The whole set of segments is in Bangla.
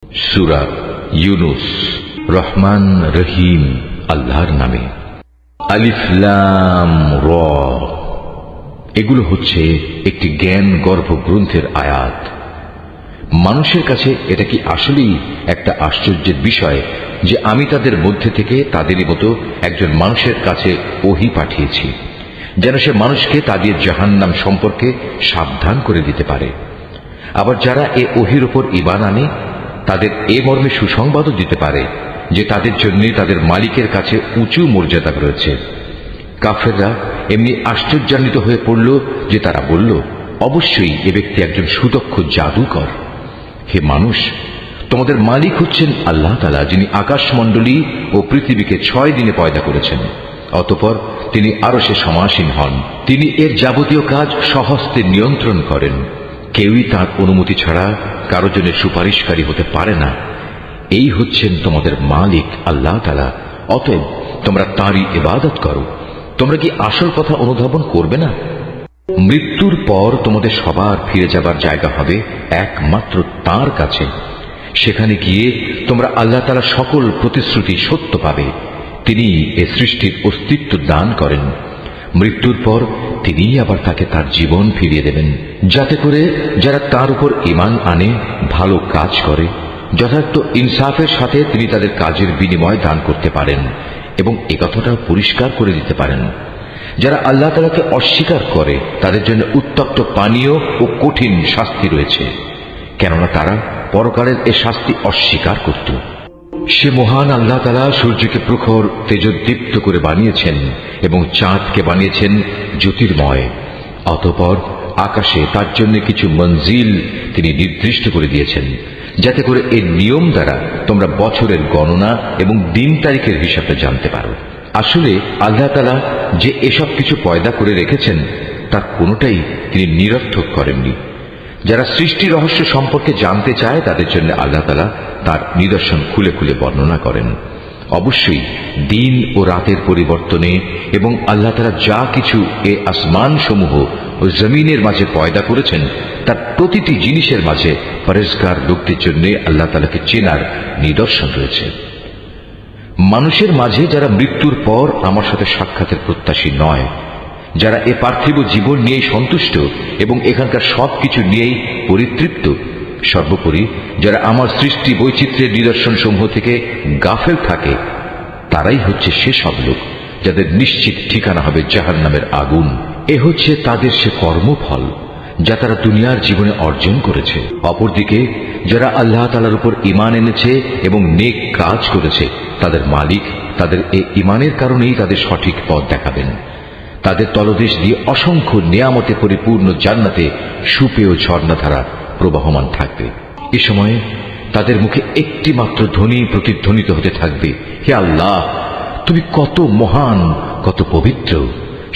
সূরা ইউনুস। রহমান রহিম আল্লাহর নামে। আলিফ লাম র। এগুলো হচ্ছে একটি জ্ঞান গর্ভ গ্রন্থের আয়াত। মানুষের কাছে এটা কি আসলেই একটা আশ্চর্যের বিষয় যে আমি তাদের মধ্যে থেকে তাদেরই মতো একজন মানুষের কাছে ওহী পাঠিয়েছি, যেন সে মানুষকে তাদের জাহান্নাম সম্পর্কে সাবধান করে দিতে পারে। আবার যারা এ ওহীর উপর ঈমান আনে তাদের এ মর্মে সুসংবাদও দিতে পারে যে তাদের জন্য তাদের মালিকের কাছে উঁচু মর্যাদা রয়েছে। কাফেররা এমনি আশ্চর্যান্বিত হয়ে পড়ল যে তারা বলল, অবশ্যই এ ব্যক্তি একজন সুদক্ষ জাদুকর। হে মানুষ, তোমাদের মালিক হচ্ছেন আল্লাহ তাআলা, যিনি আকাশমণ্ডলী ও পৃথিবীকে 6 দিনে পয়দা করেছেন। অতঃপর তিনি আরশে সমাসীন হন। তিনি এর যাবতীয় কাজ স্বহস্তে নিয়ন্ত্রণ করেন। কেউই তার অনুমতি ছাড়া কারো জন্য সুপারিশকারী হতে পারে না। এই হচ্ছেন তোমাদের মালিক আল্লাহ তাআলা, অতএব তোমরা তাঁরই ইবাদত করো। তোমরা কি আসল কথা অনুধাবন করবে না? মৃত্যুর পর তোমাদের সবার ফিরে যাবার জায়গা হবে একমাত্র তাঁর কাছে। সেখানে গিয়ে তোমরা আল্লাহ তাআলা সকল প্রতিশ্রুতি সত্য পাবে। তিনি এ সৃষ্টির অস্তিত্ব দান করেন। মৃত্যুর পর তিনি আবার তাকে তার জীবন ফিরিয়ে দেবেন, যাতে করে যারা তার উপর ঈমান আনে, ভালো কাজ করে, যথার্থ ইনসাফের সাথে তিনি তাদের কাজের বিনিময় দান করতে পারেন এবং এ কথাটাও পরিষ্কার করে দিতে পারেন। যারা আল্লাহ তাআলাকে অস্বীকার করে তাদের জন্য উত্তপ্ত পানীয় ও কঠিন শাস্তি রয়েছে, কেননা তারা পরকালের এ শাস্তি অস্বীকার করত। সে মহান আল্লাহ তাআলা সূর্যকে প্রখর তেজোদ্দীপ্ত করে বানিয়েছেন এবং চাঁদকে বানিয়েছেন জ্যোতির্ময়। অতঃপর আকাশে তার জন্য কিছু মঞ্জিল তিনি নির্দিষ্ট করে দিয়েছেন, যাতে করে এর নিয়ম দ্বারা তোমরা বছরের গণনা এবং দিন তারিখের হিসাবটা জানতে পারো। আসলে আল্লাহ তাআলা যে এসব কিছু পয়দা করে রেখেছেন তার কোনোটাই তিনি নিরর্থক করেননি। যারা সৃষ্টি রহস্য সম্পর্কে জানতে চায় তাদের জন্য আল্লাহ তাআলা তার নিদর্শন খুলে খুলে বর্ণনা করেন। অবশ্যই দিন ও রাতের পরিবর্তনে এবং আল্লাহ তাআলা যা কিছু এ আসমান সমূহ ও জমিনের মাঝে পয়দা করেছেন তার প্রতিটি জিনিসের মাঝে পরেজগার লোকদের জন্য আল্লাহ তাআলাকে চেনার নিদর্শন রয়েছে। মানুষের মাঝে যারা মৃত্যুর পর আমার সাথে সাক্ষাতের প্রত্যাশী নয়, যারা এ পার্থিব জীবন নিয়েই সন্তুষ্ট এবং এখানকার সবকিছু নিয়েই পরিতৃপ্ত, সর্বোপরি যারা আমার সৃষ্টি বৈচিত্র্যের নিদর্শন সমূহ থেকে গাফেল থাকে, তারাই হচ্ছে সেসব লোক যাদের নিশ্চিত ঠিকানা হবে জাহান্নামের আগুন। এ হচ্ছে তাদের সে কর্মফল যা তারা দুনিয়ার জীবনে অর্জন করেছে। অপরদিকে যারা আল্লাহ তাআলার উপর ঈমান এনেছে এবং নেক কাজ করেছে, তাদের মালিক তাদের এই ঈমানের কারণেই তাদের সঠিক পথ দেখাবেন। তাদের তলদেশ দিয়ে অসংখ্য নিয়ামতে পরিপূর্ণ জান্নাতে সুপেয় ঝর্ণাধারা প্রবাহমান থাকবে। এ সময়ে তাদের মুখে একটি মাত্র ধ্বনি প্রতিধ্বনিত হতে থাকবে, হে আল্লাহ, তুমি কত মহান, কত পবিত্র।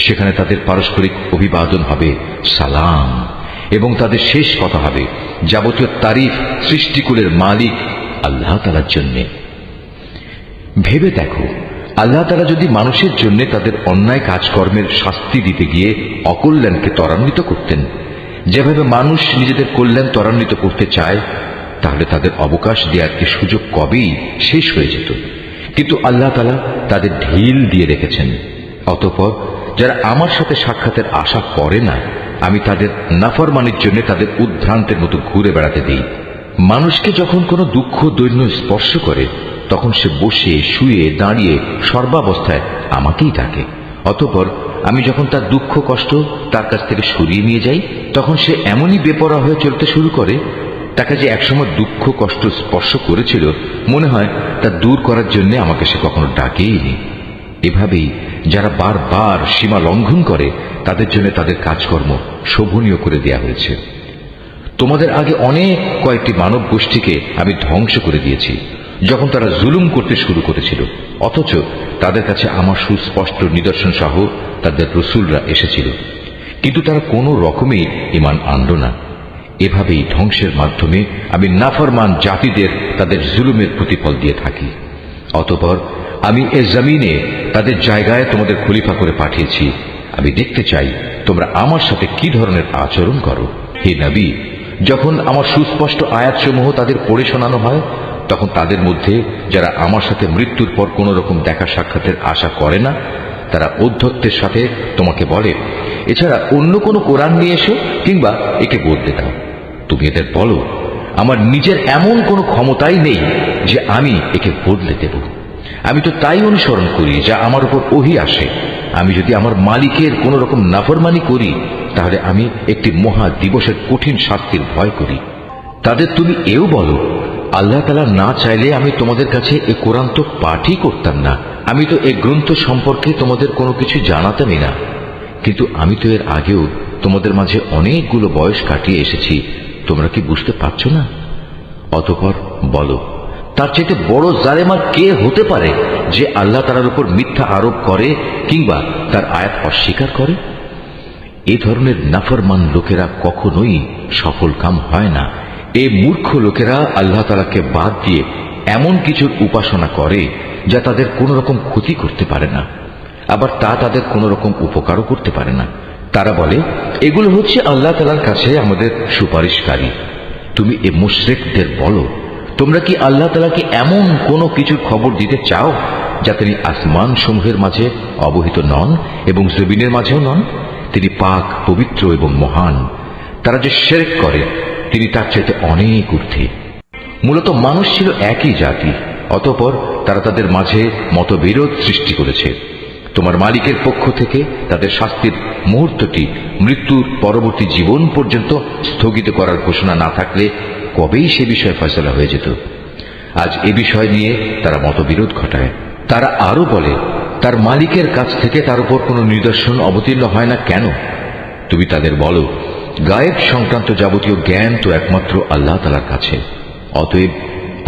সেখানে তাদের পারস্পরিক অভিবাদন হবে সালাম, এবং তাদের শেষ কথা হবে যাবতীয় তারিফ সৃষ্টিকুলের মালিক আল্লাহ তাআলার জন্য। ভেবে দেখো, আল্লাহ তাআলা যদি মানুষের জন্য তাদের অন্যায় কাজকর্মের শাস্তি দিতে গিয়ে অকল্যাণকে ত্বরান্বিত করতেন, যেভাবে মানুষ নিজেদের কল্যাণ ত্বরান্বিত করতে চায়, তাহলে তাদের অবকাশ দেওয়ার কি সুযোগ কবেই শেষ হয়ে যেত। কিন্তু আল্লাহ তাআলা তাদের ঢিল দিয়ে রেখেছেন। অতঃপর যারা আমার সাথে সাক্ষাতের আশা করে না, আমি তাদের নাফরমানির জন্য তাদের উদ্ভ্রান্তের মতো ঘুরে বেড়াতে দিই। মানুষকে যখন কোনো দুঃখ দৈন্য স্পর্শ করে তখন সে বসে শুয়ে দাঁড়িয়ে সর্বাবস্থায় আমাকেই ডাকে। অতঃপর আমি যখন তার দুঃখ কষ্ট তার কাছ থেকে সরিয়ে নিয়ে যাই, তখন সে এমনই বেপরোয়া হয়ে চলতে শুরু করে, তাকে যে একসময় দুঃখ কষ্ট স্পর্শ করেছিল মনে হয় তা দূর করার জন্য আমাকে সে কখনো ডাকেইনি। এভাবেই যারা বারবার সীমা লঙ্ঘন করে তাদের জন্য তাদের কাজকর্ম শোভনীয় করে দেয়া হয়েছে। তোমাদের আগে অনেক কয়েকটি মানব গোষ্ঠীকে আমি ধ্বংস করে দিয়েছি যখন তারা জুলুম করতে শুরু করেছিল, অথচ তাদের কাছে আমার সুস্পষ্ট নিদর্শন সহ তাদের রসুলরা এসেছিল, কিন্তু তারা কোনো রকমেই ঈমান আনল না। এভাবেই ধ্বংসের মাধ্যমে আমি নাফরমান জাতিদের তাদের জুলুমের প্রতিফল দিয়ে থাকি। অতঃপর আমি এ জমিনে তাদের জায়গায় তোমাদের খলিফা করে পাঠিয়েছি। আমি দেখতে চাই তোমরা আমার সাথে কি ধরনের আচরণ করো। হে নবী, যখন আমার সুস্পষ্ট আয়াতসমূহ তাদের পড়ে শোনানো হয়, তখন তাদের মধ্যে যারা আমার সাথে মৃত্যুর পর কোন রকম দেখা সাক্ষাতের আশা করে না, তারা ঔদ্ধত্যের সাথে তোমাকে বলে, এছাড়া অন্য কোনো কোরআন নিয়ে এসো কিংবা একে বদলে দাও। তুমি এদের বলো, আমার নিজের এমন কোনো ক্ষমতাই নেই যে আমি একে বদলে দেব। আমি তো তাই অনুসরণ করি যা আমার উপর ওহী আসে। আমি যদি আমার মালিকের কোন রকম নাফরমানি করি, তাহলে আমি একটি মহা দিবসের কঠিন শাস্তির ভয় করি। তাদের তুমি এও বলো, আল্লাহ তাআলা না চাইলে আমি তোমাদের কাছে এ কোরআন তো পাঠই করতাম না। আমি তো এ গ্রন্থ সম্পর্কে তোমাদের কোনো কিছু জানাতামই না। কিন্তু আমি তো এর আগেও তোমাদের মাঝে অনেকগুলো বয়স কাটিয়ে এসেছি। তোমরা কি বুঝতে পারছো না? অতঃপর বলো, তার চাইতে বড় জালেম আর কে হতে পারে যে আল্লাহ তাআলার উপর মিথ্যা আরোপ করে কিংবা তার আয়াত অস্বীকার করে? এ ধরনের নাফরমান লোকেরা কখনোই সফল কাম হয় না। এই মূর্খ লোকেরা আল্লাহ তাআলাকে বাদ দিয়ে এমন কিছুর উপাসনা করে যা তাদের কোন রকম ক্ষতি করতে পারে না, আবার তা তাদের কোন রকম উপকারও করতে পারে না। তারা বলে, এগুলো হচ্ছে আল্লাহ তাআলার কাছে আমাদের সুপারিশকারী। তুমি এ মুশরিকদের বলো, তোমরা কি আল্লাহ তাআলাকে এমন কোনো কিছুর খবর দিতে চাও যা তিনি আসমান সমূহের মাঝে অবহিত নন এবং জমিনের মাঝেও নন? তিনি পাক, পবিত্র এবং মহান। তারা যে শিরক করে তিনি তার চাইতে অনেক ঊর্ধ্বে। মূলত মানুষ ছিল একই জাতি, অতঃপর তারা তাদের মাঝে মতবিরোধ সৃষ্টি করেছে। তোমার মালিকের পক্ষ থেকে তাদের শাস্তির মুহূর্তটি মৃত্যুর পরবর্তী জীবন পর্যন্ত স্থগিত করার ঘোষণা না থাকলে কবেই সে বিষয়ে ফয়সালা হয়ে যেত। আজ এ বিষয় নিয়ে তারা মতবিরোধ ঘটায়। তারা আরো বলে, তার মালিকের কাছ থেকে তার উপর কোনো নিদর্শন অবতীর্ণ হয় না কেন? তুমি তাদের বলো, গায়েব সংক্রান্ত যাবতীয় জ্ঞান তো একমাত্র আল্লাহ তাআলার কাছে। অতএব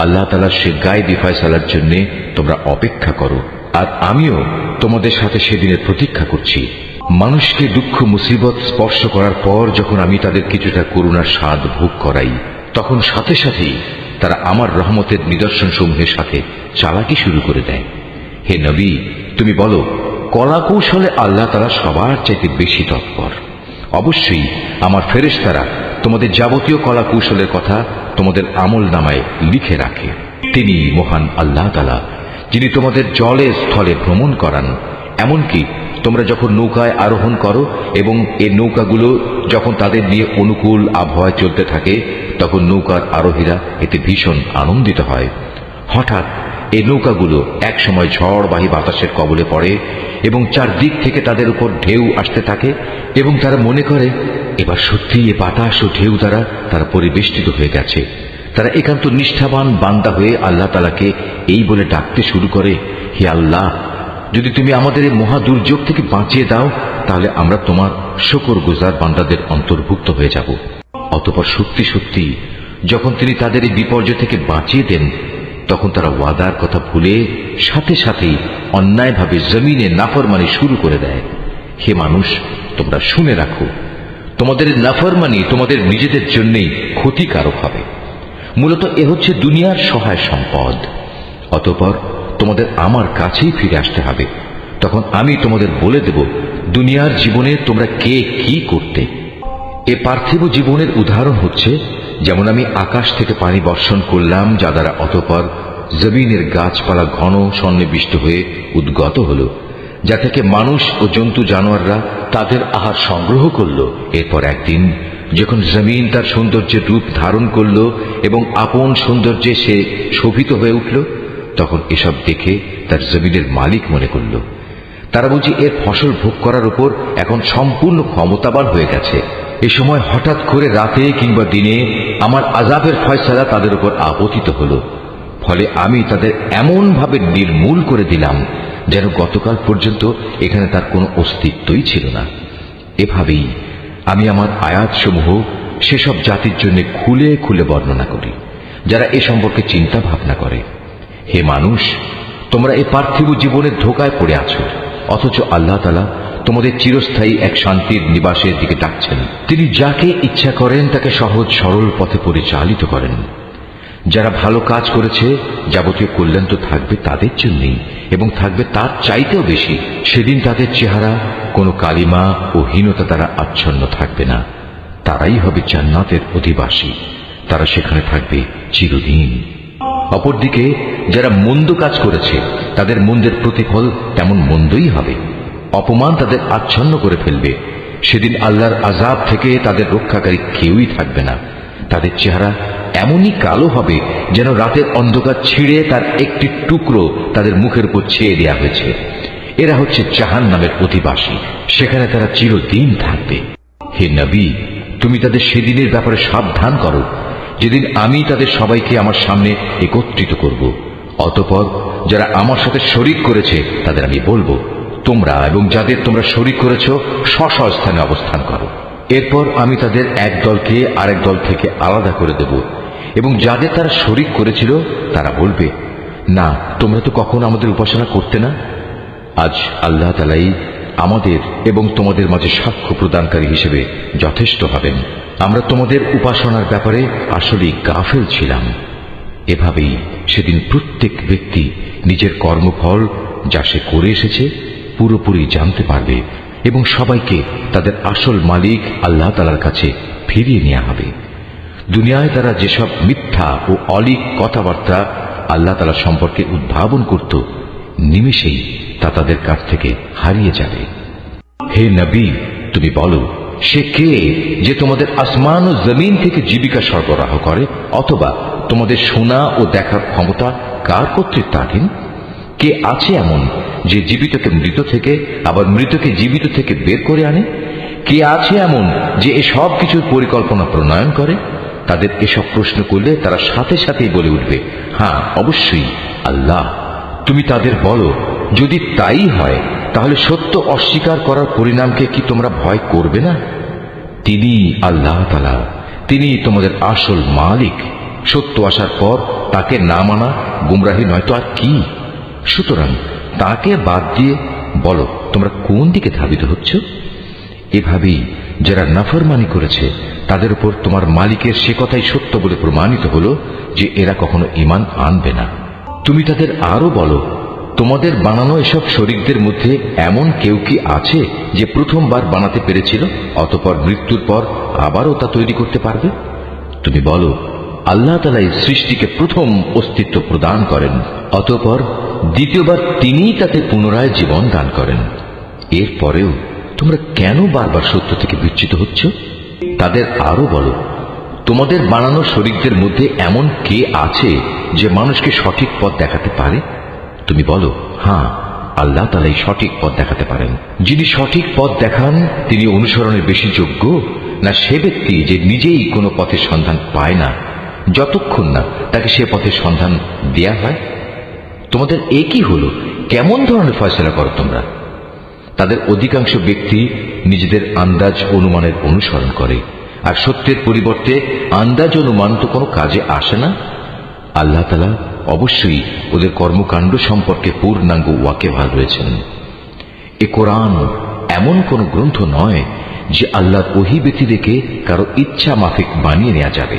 আল্লাহ তাআলার সে গায়েবী ফয়সালার জন্য তোমরা অপেক্ষা করো, আর আমিও তোমাদের সাথে সেদিনের প্রতীক্ষা করছি। মানুষকে দুঃখ মুসিবত স্পর্শ করার পর যখন আমি তাদের কিছুটা করুণার স্বাদ ভোগ করাই, তখন সাথে সাথেই তারা আমার রহমতের নিদর্শন সমূহের সাথে চালাকি শুরু করে দেয়। হে নবী, তুমি বলো, কলা কৌশলে আল্লাহ তাআলা সবার চাইতে বেশি তৎপর। অবশ্যই আমার ফেরেশতারা তোমাদের যাবতীয় কলা কৌশলের কথা তোমাদের আমল নামায় লিখে রাখে। তিনি মহান আল্লাহ তাআলা, যিনি তোমাদের জলে স্থলে ভ্রমণ করান। এমনকি তোমরা যখন নৌকায় আরোহণ করো এবং এই নৌকাগুলো যখন তাদের নিয়ে অনুকূল আবহাওয়ায় চলতে থাকে, তখন নৌকার আরোহীরা এতে ভীষণ আনন্দিত হয়। হঠাৎ এই নৌকাগুলো এক সময় ঝড়বাহী বাতাসের কবলে পড়ে এবং চারদিক থেকে তাদের উপর ঢেউ আসতে থাকে এবং তারা মনে করে এবার সত্যি এ বাতাস ও ঢেউ দ্বারা তারা পরিবেষ্টিত হয়ে গেছে। তারা একান্ত নিষ্ঠাবান বান্দা হয়ে আল্লাহ তাআলাকে এই বলে ডাকতে শুরু করে, হে আল্লাহ, যদি তুমি আমাদের এই মহা দুর্যোগ থেকে বাঁচিয়ে দাও, তাহলে আমরা তোমার শুকরগুজার বান্দাদের অন্তর্ভুক্ত হয়ে যাব। অতঃপর সত্যি সত্যি যখন তিনি তাদের এই বিপর্যয় থেকে বাঁচিয়ে দেন, তখন তারা ওয়াদার কথা ভুলে সাথে সাথেই অন্যায়ভাবে জমিনে নাফরমানি শুরু করে দেয়। হে মানুষ, তোমরা শুনে রাখো, তোমাদের নাফরমানি তোমাদের নিজেদের জন্যই ক্ষতিকারক হবে। মূলত এ হচ্ছে দুনিয়ার সহায় সম্পদ। অতঃপর তোমাদের আমার কাছেই ফিরে আসতে হবে। তখন আমি তোমাদের বলে দেব দুনিয়ার জীবনে তোমরা কে কি করতে। এ পার্থিব জীবনের উদাহরণ হচ্ছে, যেমন আমি আকাশ থেকে পানি বর্ষণ করলাম, যা দ্বারা অতঃপর জমিনের গাছপালা ঘন সন্নিবিষ্ট হয়ে উদ্গত হল, যা থেকে মানুষ ও জন্তু জানোয়াররা তাদের আহার সংগ্রহ করল। এরপর একদিন যখন জমিন তার সৌন্দর্যের রূপ ধারণ করল এবং আপন সৌন্দর্যে সে শোভিত হয়ে উঠল, তখন এসব দেখে তার জমিনের মালিক মনে করল তারা বুঝি এর ফসল ভোগ করার উপর এখন সম্পূর্ণ ক্ষমতাবান হয়ে গেছে। এ সময় হঠাৎ করে রাতে কিংবা দিনে আমার আযাবের ফয়সালা তাদের উপর আপতিত হল। ফলে আমি তাদের এমন ভাবে নির্মূল করে দিলাম যেন গতকাল পর্যন্ত এখানে তার কোনো অস্তিত্বই ছিল না। এভাবেই আমি আমার আয়াতসমূহ সেসব জাতির জন্য খুলে খুলে বর্ণনা করি যারা এ সম্পর্কে চিন্তা ভাবনা করে। হে মানুষ, তোমরা এই পার্থিব জীবনের ধোকায় পড়ে আছো, অথচ আল্লাহ তাআলা তোমাদের চিরস্থায়ী এক শান্তির নিবাসের দিকে ডাকছেন। তিনি যাকে ইচ্ছা করেন তাকে সহজ সরল পথে পরিচালিত করেন। যারা ভালো কাজ করেছে যাবতীয় কল্যাণ তো থাকবে তাদের জন্যই, এবং থাকবে তার চাইতেও বেশি। সেদিন তাদের চেহারা কোনো কালিমা ও হীনতা দ্বারা আচ্ছন্ন থাকবে না। তারাই হবে জান্নাতের অধিবাসী, তারা সেখানে থাকবে চিরদিন। অপরদিকে যারা মন্দ কাজ করেছে তাদের মন্দের প্রতিফল তেমন মন্দই হবে। অপমান তাদের আচ্ছন্ন করে ফেলবে। সেদিন আল্লাহর আযাব থেকে তাদের রক্ষাকারী কেউই থাকবে না। তাদের চেহারা এমনই কালো হবে যেন রাতের অন্ধকার ছিঁড়ে তার একটি টুকরো তাদের মুখের উপর ছেয়ে দেওয়া হয়েছে। এরা হচ্ছে জাহান্নামের অধিবাসী, সেখানে তারা চিরদিন থাকবে। হে নবী, তুমি তাদের সেদিনের ব্যাপারে সাবধান করো যেদিন আমি তাদের সবাইকে আমার সামনে একত্রিত করব। অতঃপর যারা আমার সাথে শরীক করেছে তাদের আমি বলবো, তোমরা এবং যাদের তোমরা শরীক করেছ স্ব স্থানে অবস্থান করো। এরপর আমি তাদের এক দলকে আরেক দল থেকে আলাদা করে দেব এবং যাদের তারা শরীক করেছিল তারা বলবে, না, তোমরা তো কখনো আমাদের উপাসনা করতে না। আজ আল্লাহ তাআলাই আমাদের এবং তোমাদের মাঝে সাক্ষ্য প্রদানকারী হিসেবে যথেষ্ট হবেন। আমরা তোমাদের উপাসনার ব্যাপারে আসলেই গাফেল ছিলাম। এভাবেই সেদিন প্রত্যেক ব্যক্তি নিজের কর্মফল যা সে করে এসেছে পুরোপুরি জানতে পারবে এবং সবাইকে তাদের আসল মালিক আল্লাহ তাআলার কাছে ফিরিয়ে নেওয়া হবে। দুনিয়ায় তারা যেসব মিথ্যা ও অলীক কথাবার্তা আল্লাহ তাআলা সম্পর্কে উদ্ভাবন করত, নিমেষেই তা তাদের কাছ থেকে হারিয়ে যাবে। হে নবী, তুমি বলো, সে কে যে তোমাদের আসমান ও জমিন থেকে জীবিকা সরবরাহ করে? অথবা তোমাদের শোনা ও দেখার ক্ষমতা কার কর্তৃত্বাধীন? কে আছে এমন যে জীবিতকে মৃত থেকে আবার মৃতকে জীবিত থেকে বের করে আনে? কে আছে এমন যে এসব কিছুর পরিকল্পনা প্রণয়ন করে? তাদের এসব প্রশ্ন করলে তারা সাথে সাথেই বলে উঠবে, হ্যাঁ, অবশ্যই আল্লাহ। তুমি তাদের বলো, যদি তাই হয় তাহলে সত্য অস্বীকার করার পরিণামকে কি তোমরা ভয় করবে না? তিনি আল্লাহ তাআলা, তিনি তোমাদের আসল মালিক। সত্য আসার পর তাকে না মানা গুমরাহি নয়তো আর কি? সুতরাং তাকে বাদ দিয়ে বলো, তোমরা কোন দিকে ধাবিত হচ্ছ? এভাবেই যারা নাফরমানি করেছে তাদের উপর তোমার মালিকের সে কথাই সত্য বলে প্রমাণিত হলো যে এরা কখনো ঈমান আনবে না। তুমি তাদের আরো বলো, তোমাদের বানানো এসব শরীকদের মধ্যে এমন কেউ কি আছে যে প্রথমবার বানাতে পেরেছিল অতঃপর মৃত্যুর পর আবারও তা তৈরি করতে পারবে? তুমি বলো, আল্লাহ তাআলা এই সৃষ্টিকে প্রথম অস্তিত্ব প্রদান করেন, অতঃপর দ্বিতীয়বার তিনিই তাতে পুনরায় জীবন দান করেন। এরপরেও তোমরা কেন বারবার সত্য থেকে বিচ্যুত হচ্ছ? তাদের আরো বলো, তোমাদের বানানো শরীকদের মধ্যে এমন কে আছে যে মানুষকে সঠিক পথ দেখাতে পারে? তুমি বলো, হ্যাঁ, আল্লাহ তাআলাই সঠিক পথ দেখাতে পারেন। যিনি সঠিক পথ দেখান তিনি অনুসরণের বেশি যোগ্য না সে ব্যক্তি যে নিজেই কোনো পথের সন্ধান পায় না যতক্ষণ না তাকে সে পথের সন্ধান দেয়া হয়? তোমাদের একই হলো, কেমন ধরনের ফয়সালা করো তোমরা? তাদের অধিকাংশ ব্যক্তি নিজেদের আন্দাজ অনুমানের অনুসরণ করে, আর সত্যের পরিবর্তে আন্দাজ অনুমান তো কোনো কাজে আসে না। আল্লাহ তাআলা অবশ্যই ওদের কর্মকাণ্ড সম্পর্কে পূর্ণাঙ্গ ওয়াকিবহাল রয়েছেন। এ কোরআন এমন কোন গ্রন্থ নয় যে আল্লাহর ওহী ব্যতিরেকে কারো ইচ্ছা মাফিক বানিয়ে নেওয়া যাবে,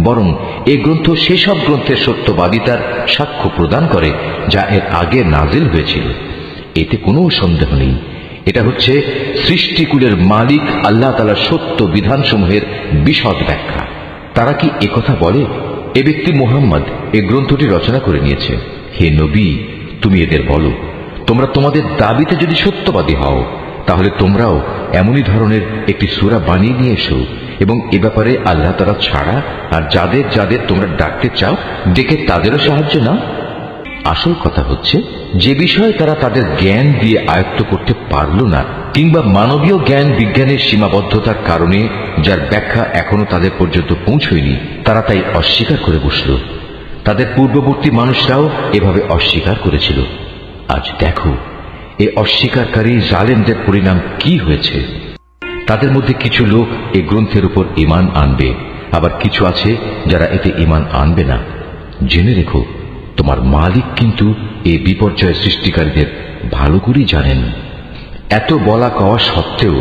বরং এ গ্রন্থ সেসব গ্রন্থের সত্যবাদিতার সাক্ষ্য প্রদান করে যা এর আগে নাজিল হয়েছিল। এতে কোনো সন্দেহ নেই, এটা হচ্ছে সৃষ্টিকুলের মালিক আল্লাহ তাআলার সত্য বিধানসমূহের বিশদ ব্যাখ্যা। তারা কি একথা বলে, এ ব্যক্তি মুহাম্মদ এই গ্রন্থটি রচনা করে নিয়েছে? হে নবী, তুমি এদের বলো, তোমরা তোমাদের দাবিতে যদি সত্যবাদী হও তাহলে তোমরাও এমনই ধরনের একটি সূরা বানিয়ে নিয়ে এসো এবং এ ব্যাপারে আল্লাহ তাআলা ছাড়া আর যাদের যাদের তোমরা ডাকতে চাও ডেকে তাদেরও সাহায্য নাও। আসল কথা হচ্ছে, যে বিষয়ে তারা তাদের জ্ঞান দিয়ে আয়ত্ত করতে পারল না কিংবা মানবীয় জ্ঞান বিজ্ঞানের সীমাবদ্ধতার কারণে যার ব্যাখ্যা এখনো তাদের পর্যন্ত পৌঁছয়নি, তারা তাই অস্বীকার করে বসল। তাদের পূর্ববর্তী মানুষরাও এভাবে অস্বীকার করেছিল। আজ দেখো এই অস্বীকারী জালেমদের পরিণাম কি হয়েছে। তাদের মধ্যে কিছু লোক এই গ্রন্থের উপর ঈমান আনবে, আবার কিছু আছে যারা এতে ঈমান আনবে না। জেনে রেখো, তোমার মালিক কিন্তু এই বিপর্যয় সৃষ্টিকারীদের ভালো করেই জানেন। এত বলা কওয়া সত্ত্বেও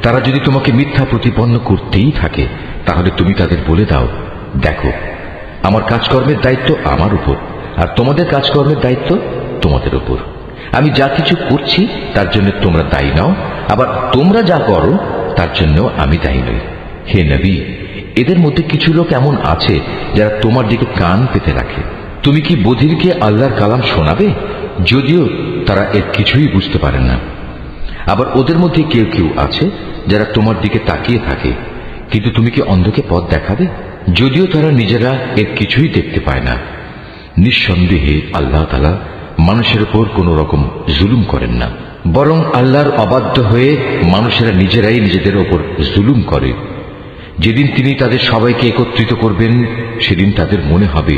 তারা যদি তোমাকে মিথ্যা প্রতিপন্ন করতেই থাকে তাহলে তুমি তাদের বলে দাও, দেখো, আমার কাজকর্মের দায়িত্ব আমার উপর আর তোমাদের কাজকর্মের দায়িত্ব তোমাদের উপর। আমি যা কিছু করছি তার জন্য তোমরা দায়ী নাও, আবার তোমরা যা করো তার জন্য আমি দায়ী নই। হে নবী, এদের মধ্যে কিছু লোক এমন আছে যারা তোমার দিকে কান পেতে রাখে। তুমি কি বধিরকে আল্লাহর কালাম শোনাবে, যদিও তারা এর কিছুই বুঝতে পারেন না? আবার ওদের মধ্যে কেউ কেউ আছে যারা তোমার দিকে তাকিয়ে থাকে, কিন্তু তুমি কি অন্ধকে পথ দেখাবে, যদিও তারা নিজেরা এর কিছুই দেখতে পায় না? নিঃসন্দেহে আল্লাহ তাআলা মানুষের উপর কোন রকম জুলুম করেন না, বরং আল্লাহর অবাধ্য হয়ে মানুষেরা নিজেরাই নিজেদের ওপর জুলুম করে। যেদিন তিনি তাদের সবাইকে একত্রিত করবেন, সেদিন তাদের মনে হবে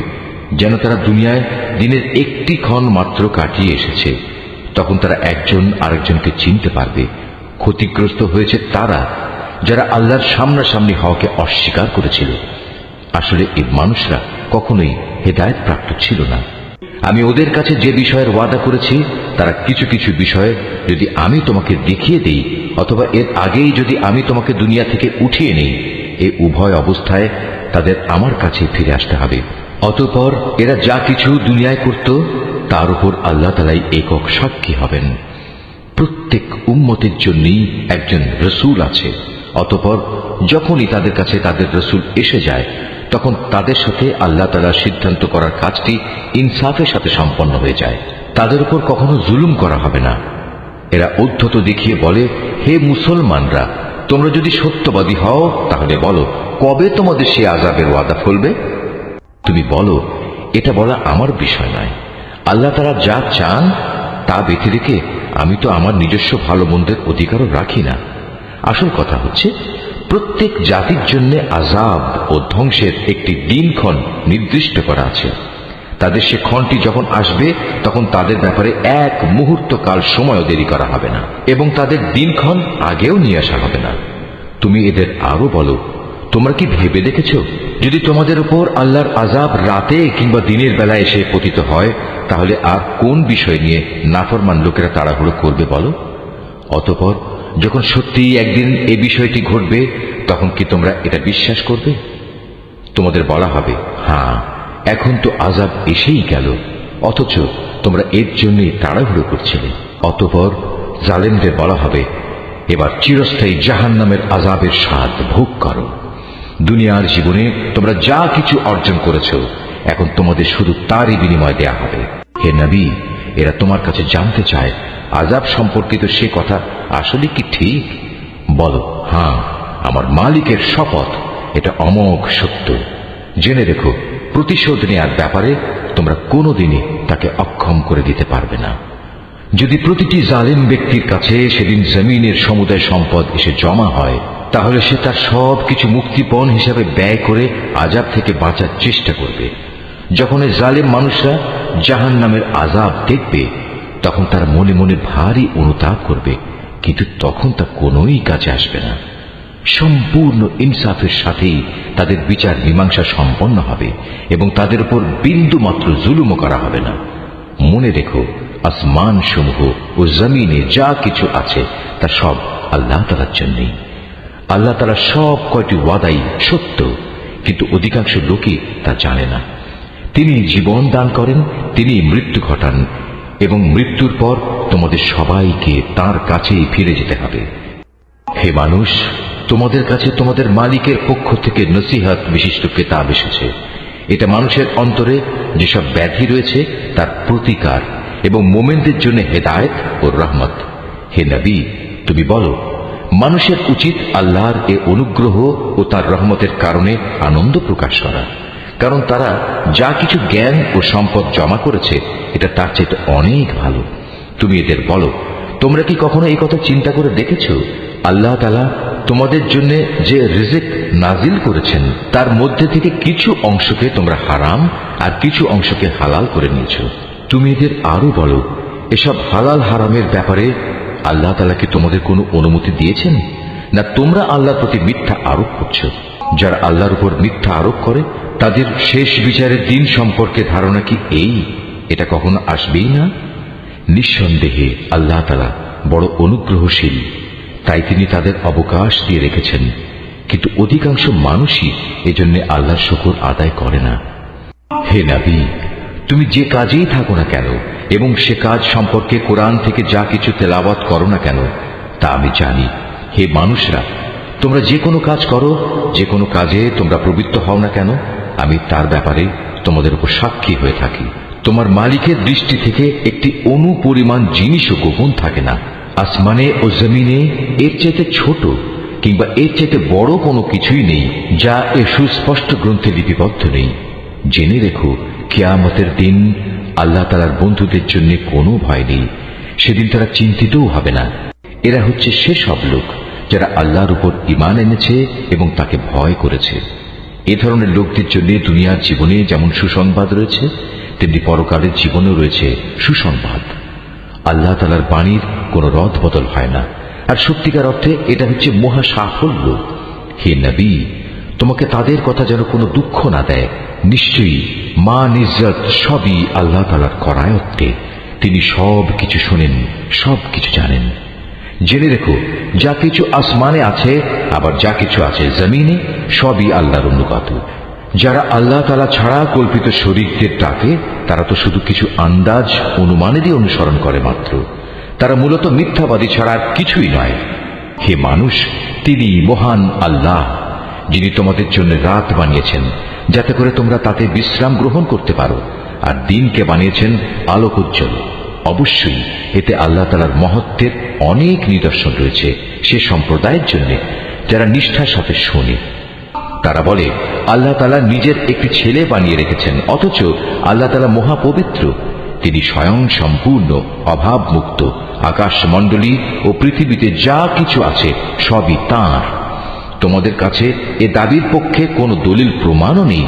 যেন তারা দুনিয়ায় দিনের একটি ক্ষণ মাত্র কাটিয়ে এসেছে। তখন তারা একজন আরেকজনকে চিনতে পারবে। ক্ষতিগ্রস্ত হয়েছে তারা যারা আল্লাহর সামনাসামনি হওয়াকে অস্বীকার করেছিল। আসলে এই মানুষরা কখনোই হেদায়েত প্রাপ্ত ছিল না। আমি ওদের কাছে যে বিষয়ের ওয়াদা করেছি, তারা কিছু কিছু বিষয় যদি আমি তোমাকে দেখিয়ে দেই, অথবা এর আগেই যদি আমি তোমাকে দুনিয়া থেকে উঠিয়ে নেই, এই উভয় অবস্থায় তাদের আমার কাছে ফিরে আসতে হবে। অতঃপর এরা যা কিছু দুনিয়ায় করত, তার উপর আল্লাহ তাআলাই একক সাক্ষী হবেন। প্রত্যেক উম্মতের জন্যই একজন রসুল আছে। অতঃপর যখনই তাদের কাছে তাদের রসুল এসে যায়, তখন তাদের সাথে আল্লাহ তাআলা সিদ্ধান্ত করার কাজটি ইনসাফের সাথে সম্পন্ন হয়ে যায়। তাদের উপর কখনো জুলুম করা হবে না। এরা উদ্ধত দেখিয়ে বলে, হে মুসলমানরা, তোমরা যদি সত্যবাদী হও তাহলে বলো, কবে তোমাদের সে আযাবের ওয়াদা ফলবে? তুমি বলো, এটা বলা আমার বিষয় নয়। আল্লাহ তাআলা যা চান তা বেঁধে রেখে আমি তো আমার নিজস্ব ভালো মন্দের অধিকারও রাখি না। আসল কথা হচ্ছে, প্রত্যেক জাতির জন্য আযাব ও ধ্বংসের একটি দিনক্ষণ নির্দিষ্ট করা আছে। তাদের সে ক্ষণটি যখন আসবে, তখন তাদের ব্যাপারে এক মুহূর্ত কাল সময়ও দেরি করা হবে না, এবং তাদের দিনক্ষণ আগেও নিয়ে আসা হবে না। তুমি এদের আরো বলো, তোমরা কি ভেবে দেখেছ, যদি তোমাদের উপর আল্লাহর আযাব রাতে কিংবা দিনের বেলা এসে পতিত হয়, তাহলে আর কোন বিষয় নিয়ে নাফরমান লোকেরা তাড়াহুড়ো করবে বলো? অতঃপর যখন সত্যিই একদিন এই বিষয়টি ঘটবে, তখন কি তোমরা এটা বিশ্বাস করবে? তোমাদের বলা হবে, হ্যাঁ, এখন তো আযাব এসেই গেল, অথচ তোমরা এর জন্যই তাড়াহুড়ো করছিলে। অতঃপর জালেমদের বলা হবে, এবার চিরস্থায়ী জাহান্নামের আযাবের স্বাদ ভোগ করো। দুনিয়ার জীবনে তোমরা যা কিছু অর্জন করেছ, এখন তোমাদের শুধু তারই বিনিময় দেয়া হবে। হে নবী, এরা তোমার কাছে জানতে চায় আযাব সম্পর্কিত সে কথা আসলে কি ঠিক? বলো, হ্যাঁ, আমার মালিকের শপথ, এটা অমোঘ সত্য। জেনে রেখো, প্রতিশোধ নেয়ার ব্যাপারে তোমরা কোনোদিনই তাকে অক্ষম করে দিতে পারবে না। যদি প্রতিটি জালিম ব্যক্তির কাছে সেদিন জমিনের সমুদায় সম্পদ এসে জমা হয়, তাহলে সে তার সব কিছু মুক্তিপণ হিসাবে ব্যয় করে আযাব থেকে বাঁচার চেষ্টা করবে। যখন এই জালিম মানুষরা জাহান্নামের আযাব দেখবে, তখন তার মনে মনে ভারী অনুতাপ করবে, কিন্তু তখন তা কোনোই কাজে আসবে না। সম্পূর্ণ ইনসাফের সাথেই তাদের বিচার মীমাংসা সম্পন্ন হবে, এবং তাদের উপর বিন্দু মাত্র জুলুমও করা হবে না। মনে রেখো, আসমান সমূহ ও জমিনে যা কিছু আছে তা সব আল্লাহ তাআলার জন্যই। আল্লাহ তাআলা সব কয়টি ওয়াদাই সত্য, কিন্তু অধিকাংশ লোকই তা জানে না। তিনি জীবন দান করেন, তিনি মৃত্যু ঘটান, এবং মৃত্যুর পর তোমাদের সবাইকে তার কাছেই ফিরে যেতে হবে। হে মানুষ, তোমাদের কাছে তোমাদের মালিকের পক্ষ থেকে নসিহত বিশিষ্ট কিতাব এসেছে। এটা মানুষের অন্তরে যেসব ব্যাধি রয়েছে তার প্রতিকার, এবং মুমিনদের জন্য হেদায়েত ও রহমত। হে নবী, তুমি বলো, মানুষের উচিত আল্লাহর এ অনুগ্রহ ও তার রহমতের কারণে আনন্দ প্রকাশ করা, কারণ তারা যা কিছু জ্ঞান ও সম্পদ জমা করেছে, এটা তার চাইতে অনেক ভালো। তুমি এদের বলো, তোমরা কি কখনো এই কথা চিন্তা করে দেখেছ, আল্লাহ তাআলা তোমাদের জন্য যে রিজিক নাজিল করেছেন, তার মধ্যে থেকে কিছু অংশকে তোমরা হারাম আর কিছু অংশকে হালাল করে নিয়েছ। তুমি এদের আরো বলো, এসব হালাল হারামের ব্যাপারে আল্লাহ তাআলা কি তোমাদের কোনো অনুমতি দিয়েছেন, না তোমরা আল্লাহর প্রতি মিথ্যা আরোপ করছ? যারা আল্লাহর উপর মিথ্যা আরোপ করে, তাদের শেষ বিচারের দিন সম্পর্কে ধারণা কি এই, এটা কখনো আসবেই না? নিঃসন্দেহে আল্লাহ তাআলা বড় অনুগ্রহশীল, তাই তিনি তাদের অবকাশ দিয়ে রেখেছেন, কিন্তু অধিকাংশ মানুষই এজন্য আল্লাহর শুকর আদায় করে না। হে নবী, তুমি যে কাজেই থাকো না কেন, এবং সে কাজ সম্পর্কে কোরআন থেকে যা কিছু তেলাওয়াত করো না কেন, তা আমি জানি। হে মানুষরা, তোমরা যে কোনো কাজ করো, যে কোনো কাজে তোমরা প্রবৃত্ত হও না কেন, আমি তার ব্যাপারে তোমাদের উপর সাক্ষী হয়ে থাকি। তোমার মালিকের দৃষ্টি থেকে একটি অণু পরিমাণ জিনিসও গোপন থাকে না। আসমানে ও জমিনে এর চাইতে ছোট কিংবা এর চাইতে বড় কোনো কিছুই নেই যা এ সুস্পষ্ট গ্রন্থে লিপিবদ্ধ নেই। জেনে রেখো, কিয়ামতের দিন আল্লাহ তাআলার বন্ধুদের জন্য কোনো ভয় নেই। সেদিন তারা চিন্তিতও হবে না। এরা হচ্ছে সেসব লোক যারা আল্লাহর উপর ঈমান এনেছে এবং তাকে ভয় করেছে। এ ধরনের লোকদের জন্য দুনিয়ার জীবনে যেমন সুসংবাদ রয়েছে, তেমনি পরকালের জীবনেও রয়েছে সুসংবাদ। আল্লাহ তাআলার বাণীর কোনো রদ বদল হয় না, আর সত্যিকার অর্থে এটা হচ্ছে মহা সাফল্য। হে নবী, তোমাকে তাদের কথা যেন কোনো দুঃখ না দেয়। নিশ্চয়ই মান ইজ্জত সবই আল্লাহ তাআলার করায়ত্তে। তিনি সব কিছু শোনেন, সব কিছু জানেন। জেনে রেখো, যা কিছু আসমানে আছে আবার যা কিছু আছে জমিনে, সবই আল্লাহর অনুগত। যারা আল্লাহ তাআলা ছাড়া কল্পিত শরীকদের ডাকে, তারা তো শুধু কিছু আন্দাজ অনুমানেরই অনুসরণ করে মাত্র। তারা মূলত মিথ্যাবাদী ছাড়া আর কিছুই নয়। হে মানুষ, তিনি মহান আল্লাহ, যিনি তোমাদের জন্য রাত বানিয়েছেন যাতে করে তোমরা তাতে বিশ্রাম গ্রহণ করতে পারো, আর দিনকে বানিয়েছেন আলোক উজ্জ্বল। অবশ্যই এতে আল্লাহ তাআলার মহত্বের অনেক নিদর্শন রয়েছে সে সম্প্রদায়ের জন্য যারা নিষ্ঠার সাথে শোনে। তারা বলে আল্লাহ তাআলা নিজের একটি ছেলে বানিয়ে রেখেছেন, অথচ আল্লাহ তাআলা মহাপবিত্র। তিনি স্বয়ং সম্পূর্ণ অভাবমুক্ত। আকাশমণ্ডলী ও পৃথিবীতে যা কিছু আছে সবই তাঁর। তোমাদের কাছে এ দাবির পক্ষে কোনো দলিল প্রমাণও নেই।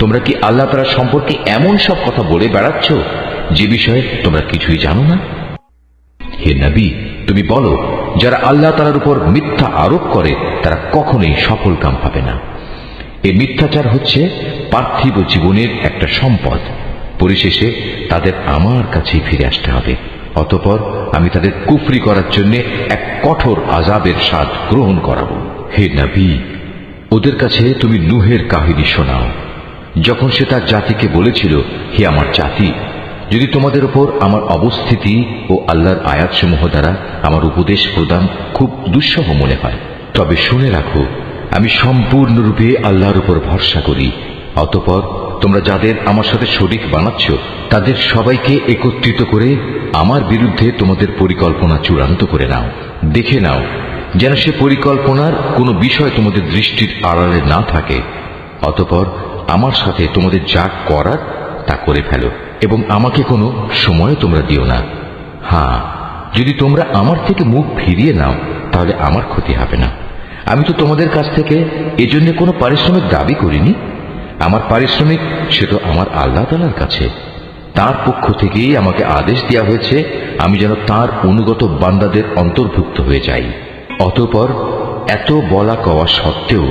তোমরা কি আল্লাহ তাআলা সম্পর্কে এমন সব কথা বলে বেড়াচ্ছ যে বিষয়ে তোমরা কিছুই জানো না? হে নবী, তুমি বলো, যারা আল্লাহ তাআলার উপর মিথ্যা আরোপ করে তারা কখনোই সফল কাম পাবে না। এই মিথ্যাচার হচ্ছে পার্থিব জীবনের একটা সম্পদ। পরিশেষে তাদের আমার কাছেই ফিরে আসতে হবে। অতঃপর আমি তাদের কুফরি করার জন্য এক কঠোর আযাবের স্বাদ গ্রহণ করাবো। হে নবী, ওদের কাছে তুমি নূহের কাহিনী শোনাও, যখন সে তার জাতিকে বলেছিল, হে আমার জাতি, যদি তোমাদের উপর আমার অবস্থিতি ও আল্লাহর আয়াতসমূহ দ্বারা আমার উপদেশ প্রদান খুব দুঃসহ মনে হয়, তবে শুনে রাখো, আমি সম্পূর্ণরূপে আল্লাহর উপর ভরসা করি। অতঃপর তোমরা যাদের আমার সাথে শরীক বানাচ্ছ, তাদের সবাইকে একত্রিত করে আমার বিরুদ্ধে তোমাদের পরিকল্পনা চূড়ান্ত করে নাও। দেখে নাও যেন সে পরিকল্পনার কোনো বিষয় তোমাদের দৃষ্টির আড়ালে না থাকে। অতঃপর আমার সাথে তোমাদের যা করার তা করে ফেলো এবং আমাকে কোনো সময় তোমরা দিও না। হ্যাঁ, যদি তোমরা আমার থেকে মুখ ফিরিয়ে নাও তাহলে আমার ক্ষতি হবে না। আমি তো তোমাদের কাছ থেকে এজন্য কোনো পারিশ্রমিক দাবি করিনি। আমার পারিশ্রমিক সে তো আমার আল্লাহ তাআলার কাছে। তার পক্ষ থেকেই আমাকে আদেশ দেওয়া হয়েছে আমি যেন তার অনুগত বান্দাদের অন্তর্ভুক্ত হয়ে যাই। অতঃপর এত বলা কওয়া সত্ত্বেও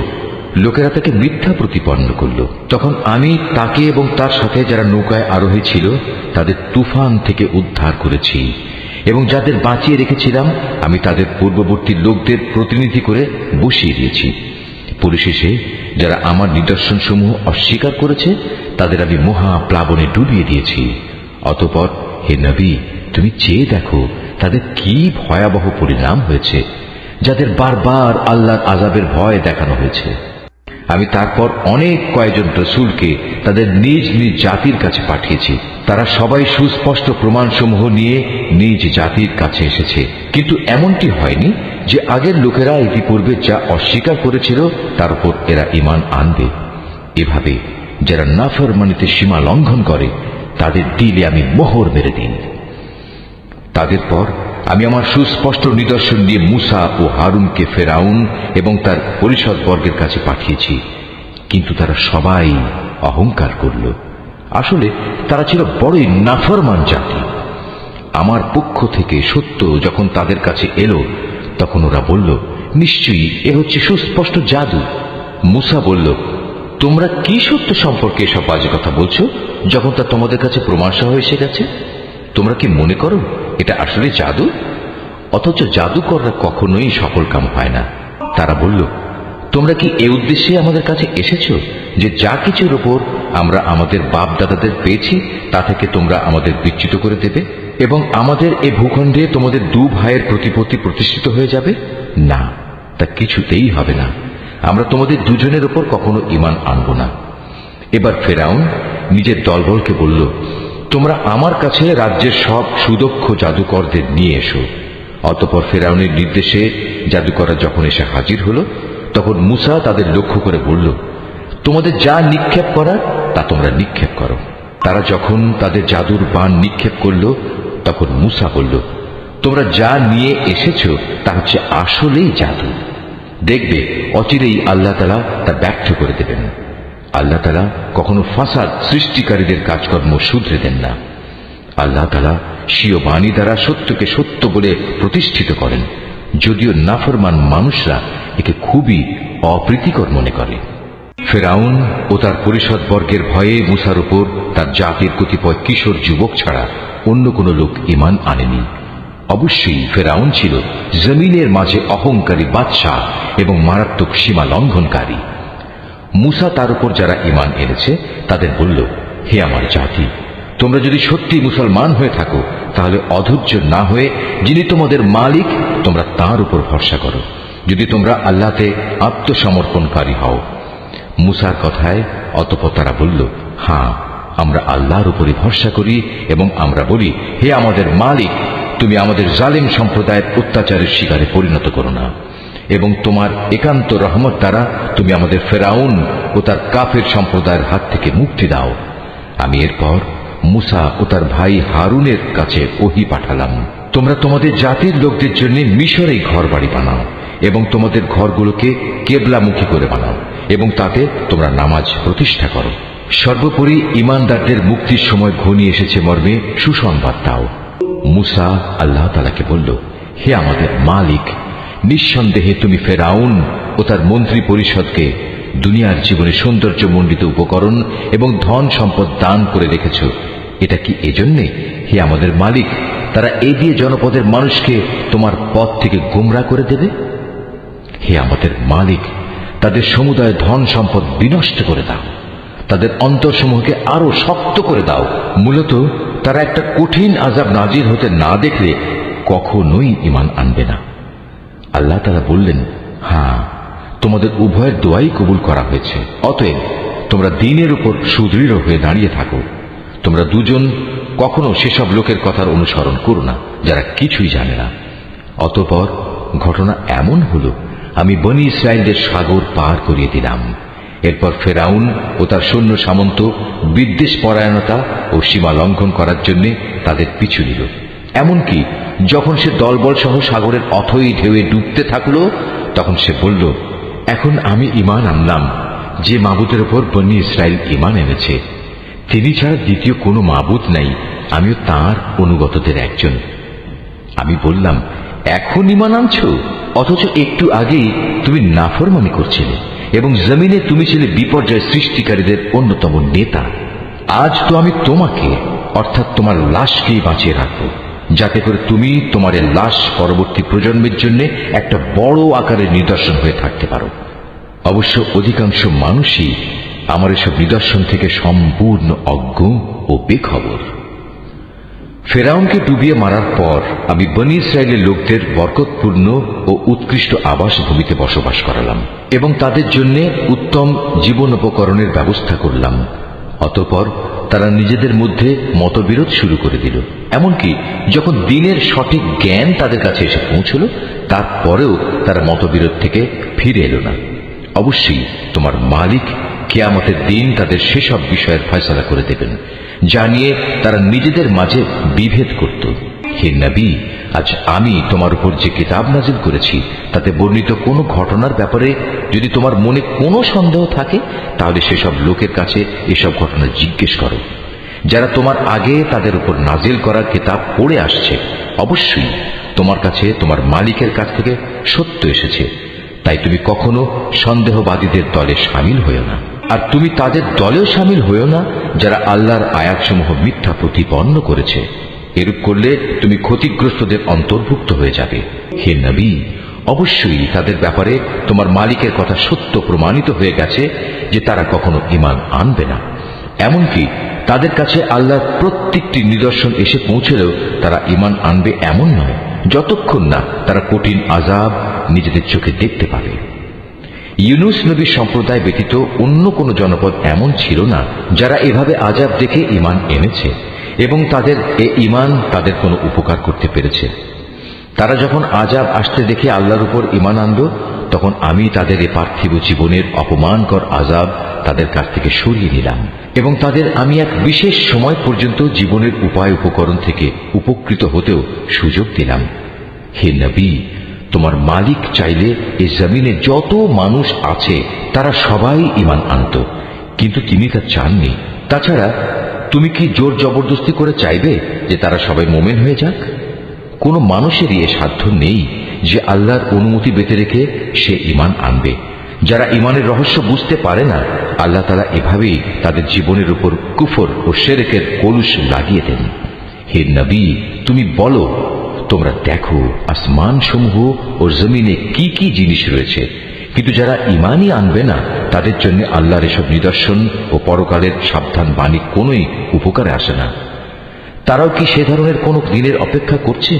লোকেরা তাকে মিথ্যা প্রতিপন্ন করল। তখন আমি তাকে এবং তার সাথে যারা নৌকায় আরোহী ছিল তাদের তুফান থেকে উদ্ধার করেছি, এবং যাদের বাঁচিয়ে রেখেছিলাম আমি তাদের পূর্ববর্তী লোকদের প্রতিনিধি করে বসিয়ে দিয়েছি। পরিশেষে যারা আমার নিদর্শনসমূহ অস্বীকার করেছে তাদের আমি মহা প্লাবনে ডুবিয়ে দিয়েছি। অতঃপর হে নবী, তুমি চেয়ে দেখো তাদের কি ভয়াবহ পরিণাম হয়েছে, যাদের বারবার আল্লাহর আযাবের ভয় দেখানো হয়েছে। আমি তারপর অনেক কয়েকজন রাসূলকে তাদের নিজ নিজ জাতির কাছে পাঠিয়েছি। তারা সবাই সুস্পষ্ট প্রমাণসমূহ নিয়ে নিজ জাতির কাছে এসেছে, কিন্তু এমনটি হয়নি যে আগের লোকেরা ইতিপূর্বে যা অস্বীকার করেছিল তার উপর এরা ঈমান আনবে। এভাবে যারা নাফরমানিতে সীমা লঙ্ঘন করে তাদের দিলে আমি মোহর মেরে দিই। তাদের পর আমি আমার সুস্পষ্ট নিদর্শন নিয়ে মূসা ও হারুনকে ফেরাউন এবং তার পরিষদ বর্গের কাছে পাঠিয়েছি, কিন্তু তারা সবাই অহংকার করল। আসলে তারা ছিল বড়ই নাফরমান জাতি। আমার পক্ষ থেকে সত্য যখন তাদের কাছে এলো তখন ওরা বলল, নিশ্চয়ই এ হচ্ছে সুস্পষ্ট জাদু। মূসা বলল, তোমরা কি সত্য সম্পর্কে এসব বাজে কথা বলছো যখন তা তোমাদের কাছে প্রমাণসহ এসে গেছে? তোমরা কি মনে করো এটা আসলে জাদু? অথচ জাদুকররা কখনোই সফল কাম হয় না। তারা বলল, তোমরা কি এ উদ্দেশ্যে আমাদের কাছে এসেছো যে যা কিছুর উপর আমরা আমাদের বাপ দাদাদের পেয়েছি তা থেকে তোমরা আমাদের বিচ্যুত করে দেবে এবং আমাদের এ ভূখণ্ডে তোমাদের দু ভাইয়ের প্রতিপত্তি প্রতিষ্ঠিত হয়ে যাবে? না, তা কিছুতেই হবে না। আমরা তোমাদের দুজনের উপর কখনো ঈমান আনব না। এবার ফেরাউন নিজের দলবলকে বলল, তোমরা আমার কাছে রাজ্যের সব সুদক্ষ জাদুকরদের নিয়ে এসো। অতঃপর ফেরাউনের নির্দেশে জাদুকররা যখন এসে হাজির হলো, তখন মুসা তাদের লক্ষ্য করে বলল, তোমাদের যা নিক্ষেপ করার তা তোমরা নিক্ষেপ করো। তারা যখন তাদের জাদুর বাণ নিক্ষেপ করল, তখন মুসা বলল, তোমরা যা নিয়ে এসেছ তা হচ্ছে আসলেই জাদু। দেখবে অচিরেই আল্লাহ তাআলা তা ব্যর্থ করে দেবেন। আল্লাহ তাআলা কখনো ফাসাদ সৃষ্টিকারীদের কাজকর্ম শুধরে দেন না। আল্লাহ তাআলা স্বীয় বাণী দ্বারা সত্যকে সত্য বলে প্রতিষ্ঠিত করেন, যদিও নাফরমান মানুষরা একে খুবই অপ্রীতিকর মনে করে। ফেরাউন ও তার পরিষদ বর্গের ভয়ে মুসার উপর তার জাতির কতিপয় কিশোর যুবক ছাড়া অন্য কোনো লোক ঈমান আনেনি। অবশ্যই ফেরাউন ছিল জমিনের মাঝে অহংকারী বাদশাহ এবং মারাত্মক সীমা লঙ্ঘনকারী। মুসা তার উপর যারা ঈমান এনেছে তাদের বলল, হে আমার জাতি, তোমরা যদি সত্যি মুসলমান হয়ে থাকো তাহলে অধৈর্য না হয়ে যিনি তোমাদের মালিক তোমরা তার উপর ভরসা করো, যদি তোমরা আল্লাহতে আত্মসমর্পণকারী হও। মুসার কথায় অতঃপর তারা বলল, হ্যাঁ, আমরা আল্লাহর উপরই ভরসা করি এবং আমরা বলি, হে আমাদের মালিক, তুমি আমাদের জালিম সম্প্রদায়ের অত্যাচারের শিকারে পরিণত করো না এবং তোমার একান্ত রহমত দ্বারা তুমি আমাদের ফেরাউন ও তার কাফের সম্প্রদায়ের হাত থেকে মুক্তি দাও। আমি এরপর মুসা ও তার ভাই হারুনের কাছে ওহী পাঠালাম, তোমরা তোমাদের জাতির লোকদের জন্য মিশরেই ঘর বাড়ি বানাও এবং তোমাদের ঘরগুলোকে কেবলামুখী করে বানাও এবং তাতে তোমরা নামাজ প্রতিষ্ঠা করো। সর্বোপরি ঈমানদারদের মুক্তির সময় ঘনিয়ে এসেছে মর্মে সুসংবাদ দাও। মুসা আল্লাহ তাআলাকে বলল, হে আমাদের মালিক, নিঃসন্দেহে তুমি ফেরাউন ও তার মন্ত্রী পরিষদকে দুনিয়ার জীবনে সৌন্দর্যমণ্ডিত উপকরণ এবং ধন সম্পদ দান করে রেখেছ। এটা কি এজন্যে, হে আমাদের মালিক, তারা এই দিয়ে জনপদের মানুষকে তোমার পথ থেকে গোমরা করে দেবে? হে আমাদের মালিক, তাদের সমুদায় ধন সম্পদ বিনষ্ট করে দাও, তাদের অন্তরসমূহকে আরো শক্ত করে দাও। মূলত তারা একটা কঠিন আযাব নাজির হতে না দেখলে কখনোই ঈমান আনবে না। আল্লাহ তাআলা বললেন, হ্যাঁ, তোমাদের উভয়ের দোয়াই কবুল করা হয়েছে। অতএব তোমরা দ্বীনের উপর সুদৃঢ় হয়ে দাঁড়িয়ে থাকো। তোমরা দুজন কখনো সেসব লোকের কথার অনুসরণ করো না যারা কিছুই জানে না। অতঃপর ঘটনা এমন হলো, আমি বনী ইসরায়েলদের সাগর পার করিয়ে দিলাম। এরপর ফেরাউন ও তার সৈন্য সামন্ত বিদ্বেষ পরায়ণতা ও সীমা লঙ্ঘন করার জন্য তাদের পিছু নিল। এমনকি যখন সে দলবল সহ সাগরের অথই ঢেউয়ে ডুবতে থাকলো, তখন সে বলল, এখন আমি ঈমান আনলাম যে মাবুদের উপর বনী ইসরায়েল ঈমান এনেছে, তিনি ছাড়া দ্বিতীয় কোনো মাবুদ নাই, আমিও তাঁর অনুগতদের একজন। আমি বললাম, এখন ঈমান আনছো, অথচ একটু আগেই তুমি নাফরমানি করছিলে এবং জমিনে তুমি ছিলে বিপর্যয় সৃষ্টিকারীদের অন্যতম নেতা। আজ তো আমি তোমাকে, অর্থাৎ তোমার লাশকেই বাঁচিয়ে রাখবো, যাতে করে তুমি তোমার এই লাশ পরবর্তী প্রজন্মের জন্য একটা বড় আকারের নিদর্শন হয়ে থাকতে পারো। অবশ্য অধিকাংশ মানুষই আমার এসব নিদর্শন থেকে সম্পূর্ণ অজ্ঞ ও বেখবর। ফেরাউনকে ডুবিয়ে মারার পর আমি বনী ইসরায়েলের লোকদের বরকতপূর্ণ ও উৎকৃষ্ট আবাস ভূমিতে বসবাস করালাম এবং তাদের জন্য উত্তম জীবন উপকরণের ব্যবস্থা করলাম। অতঃপর তারা নিজেদের মধ্যে মতবিরোধ শুরু করে দিল। এমনকি যখন দিনের সঠিক জ্ঞান তাদের কাছে এসে পৌঁছল, তারপরেও তারা মতবিরোধ থেকে ফিরে এলো না। অবশ্যই তোমার মালিক কিয়ামতের দিন তাদের সেসব বিষয়ের ফয়সালা করে দেবেন যা নিয়ে তারা নিজেদের মাঝে বিভেদ করত। হে নবী, আজ আমি তোমার উপর যে কিতাব নাজিল করেছি তাতে বর্ণিত কোনো ঘটনার ব্যাপারে যদি তোমার মনে কোনো সন্দেহ থাকে, তাহলে সেসব লোকের কাছে এসব ঘটনা জিজ্ঞেস করো যারা তোমার আগে তাদের উপর নাজিল করা কিতাব পড়ে আসছে। অবশ্যই তোমার কাছে তোমার মালিকের কাছ থেকে সত্য এসেছে, তাই তুমি কখনো সন্দেহবাদীদের দলে শামিল হয়েও না। আর তুমি তাদের দলেও শামিল হয়েও না যারা আল্লাহর আয়াতসমূহ মিথ্যা প্রতিপন্ন করেছে। এরূপ করলে তুমি ক্ষতিগ্রস্তদের অন্তর্ভুক্ত হয়ে যাবে। হে নবী, অবশ্যই তাদের ব্যাপারে তোমার মালিকের কথা সত্য প্রমাণিত হয়ে গেছে যে তারা কখনো ঈমান আনবে না। এমনকি তাদের কাছে আল্লাহর প্রত্যেকটি নিদর্শন এসে পৌঁছলেও তারা ঈমান আনবে এমন নয়। যতক্ষণ না তারা কঠিন আযাব নিজেদের চোখে দেখতে পাবে। ইউনুস নবীর সম্প্রদায় ব্যতীত অন্য কোন জনপদ এমন ছিল না যারা এভাবে আযাব দেখে ঈমান এনেছে এবং তাদের এ ঈমান তাদের কোনো উপকার করতে পেরেছে। তারা যখন আযাব আসতে দেখে আল্লাহর উপর ঈমান আনল, তখন আমি তাদের এ পার্থিব জীবনের অপমানকর আযাব তাদের কাছ থেকে সরিয়ে নিলাম এবং তাদের আমি এক বিশেষ সময় পর্যন্ত জীবনের উপায় উপকরণ থেকে উপকৃত হতেও সুযোগ দিলাম। হে নবী, তোমার মালিক চাইলে এই জমিনে যত মানুষ আছে তারা সবাই ঈমান আনত, কিন্তু তিনি তা চাননি। তাছাড়া তুমি কি জোর জবরদস্তি করে চাইবে যে তারা সবাই মোমেন হয়ে যাক? কোন মানুষেরই এ সাধ্য নেই যে আল্লাহর অনুমতি বেঁধে রেখে সে ঈমান আনবে। যারা ঈমানের রহস্য বুঝতে পারে না, আল্লাহ তাআলা এভাবেই তাদের জীবনের উপর কুফর ও শিরকের কলুষ লাগিয়ে দেন। হে নবী, তুমি বলো, তোমরা দেখো আসমান সমূহ ও জমিনে কি কি জিনিস রয়েছে, কিন্তু যারা ঈমানই আনবে না তাদের জন্য আল্লাহর এসব নিদর্শন ও পরকালের সাবধান বাণী কোনোই উপকারে আসে না। তারাও কি সে ধরনের কোন দিনের অপেক্ষা করছে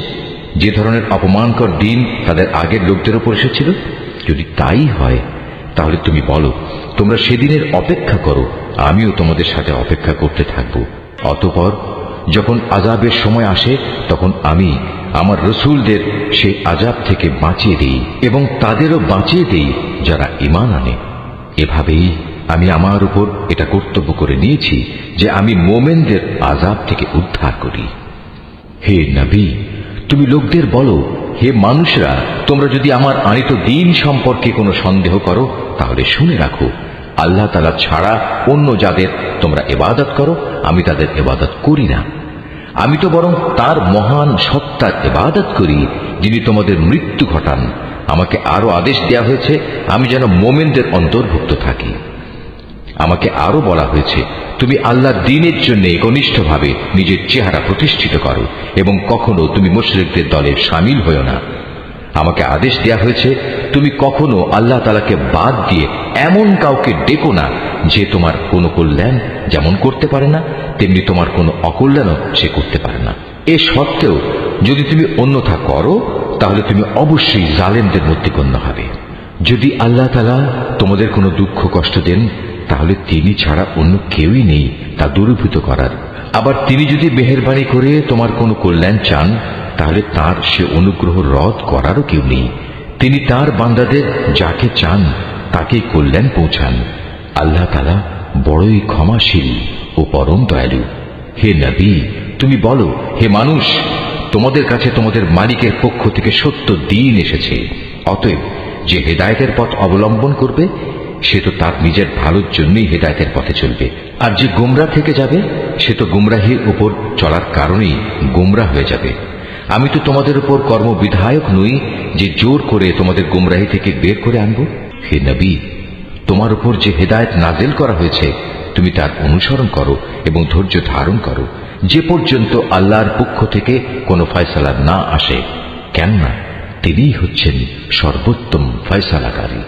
যে ধরনের অপমানকর দিন তাদের আগের লোকদের উপর এসেছিল? যদি তাই হয় তাহলে তুমি বলো, তোমরা সেদিনের অপেক্ষা করো, আমিও তোমাদের সাথে অপেক্ষা করতে থাকব। অতঃপর যখন আযাবের সময় আসে তখন আমি আমার রসুলদের সেই আযাব থেকে বাঁচিয়ে দিই এবং তাদেরও বাঁচিয়ে দিই যারা ঈমান আনে। এভাবেই আমি আমার উপর এটা কর্তব্য করে নিয়েছি যে আমি মোমেনদের আযাব থেকে উদ্ধার করি। হে নবী, তুমি লোকদের বলো, হে মানুষরা, তোমরা যদি আমার আনিত দ্বীন সম্পর্কে কোনো সন্দেহ করো তাহলে শুনে রাখো, আল্লাহ তাআলা ছাড়া অন্য যাদের তোমরা ইবাদত করো আমি তাদের ইবাদত করি না। আমি তো বরং তার মহান সত্তার ইবাদত করি যিনি তোমাদের মৃত্যু ঘটান। আমাকে আরো আদেশ দেয়া হয়েছে আমি যেন মোমেনদের অন্তর্ভুক্ত থাকি। আমাকে আরো বলা হয়েছে, তুমি আল্লাহর দ্বীনের জন্য ঘনিষ্ঠভাবে নিজের চেহারা প্রতিষ্ঠিত করো এবং কখনো তুমি মুশরিকদের দলে শামিল হও না। আমাকে আদেশ দেয়া হয়েছে, তুমি কখনো আল্লাহ তাআলাকে বাদ দিয়ে এমন কাউকে ডেকো না যে তোমার কোনো কল্যাণ যেমন করতে পারে না তেমনি তোমার কোনো অকল্যাণও সে করতে পারে না। এ সত্ত্বেও যদি তুমি অন্যথা করো তাহলে তুমি অবশ্যই জালেমদের মধ্যে গণ্য হবে। যদি আল্লাহ তাআলা তোমাদের কোনো দুঃখ কষ্ট দেন তাহলে তিনি ছাড়া অন্য কেউই নেই তা দূরীভূত করার। আবার তিনি যদি মেহেরবানি করে তোমার কোনো কল্যাণ চান তাহলে তার সে অনুগ্রহ রদ করারও কেউ নেই। তিনি তার বান্দাদের যাকে চান তাকেই কল্যাণ পৌঁছান। আল্লাহ তাআলা বড়ই ক্ষমাশীল ও পরম দয়ালু। হে নবী, তুমি বলো, হে মানুষ, তোমাদের কাছে তোমাদের মালিকের পক্ষ থেকে সত্য দ্বীন এসেছে। অতএব যে হেদায়েতের পথ অবলম্বন করবে সে তো তার নিজের ভালোর জন্যই হেদায়েতের পথে চলবে, আর যে গোমরাহ থেকে যাবে সে তো গোমরাহির উপর চলার কারণেই গোমরাহ হয়ে যাবে। আমি তো তোমাদের উপর কর্মবিধায়ক নই যে জোর করে তোমাদের গোমরাহি থেকে বের করে আনব। হে নবী, তোমার উপর যে হেদায়েত নাজিল করা হয়েছে তুমি তার অনুসরণ করো এবং ধৈর্য ধারণ করো যে পর্যন্ত আল্লাহর পক্ষ থেকে কোনো ফয়সালা না আসে, কেননা তিনিই হচ্ছেন সর্বোত্তম ফয়সালাকারী।